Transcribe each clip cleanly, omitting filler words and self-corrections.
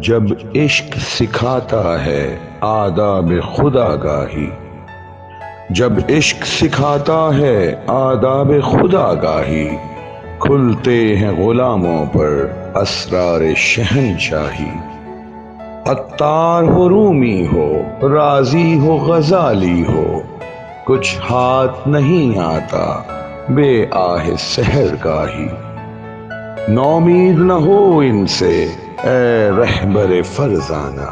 جب عشق سکھاتا ہے آداب خدا گاہی، جب عشق سکھاتا ہے آداب خدا گاہی، کھلتے ہیں غلاموں پر اسرار شہنشاہی۔ عطار ہو رومی ہو رازی ہو غزالی ہو، کچھ ہاتھ نہیں آتا بے آہ سحر گاہی۔ نومید نہ ہو ان سے اے رہبر فرزانہ،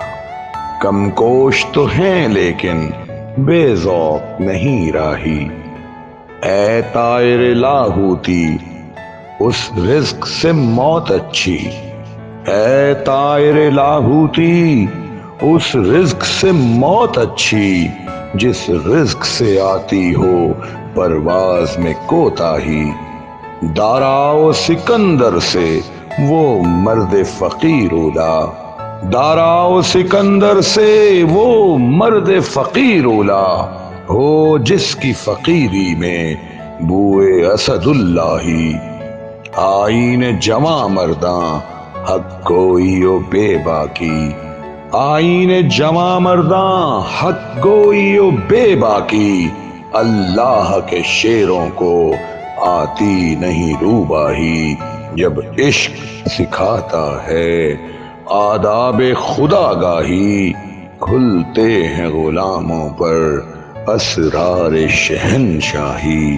کم کوش تو ہیں لیکن بے ذوق نہیں راہی۔ اے طائر لاہوتی اس رزق سے موت اچھی، اے طائر لاہوتی اس رزق سے موت اچھی، جس رزق سے آتی ہو پرواز میں کوتاہی۔ داراؤ سکندر سے وہ مرد فقیر اولا، داراؤ سکندر سے وہ مرد فقیر اولا، ہو جس کی فقیری میں بوئے اسد اللہ۔ آئین جواں مرداں حق گوئی و بے باکی، آئین جواں مرداں حق گوئی و بے باکی، اللہ کے شیروں کو آتی نہیں روباہی۔ جب عشق سکھاتا ہے آداب خدا گاہی، کھلتے ہیں غلاموں پر اسرار شہنشاہی۔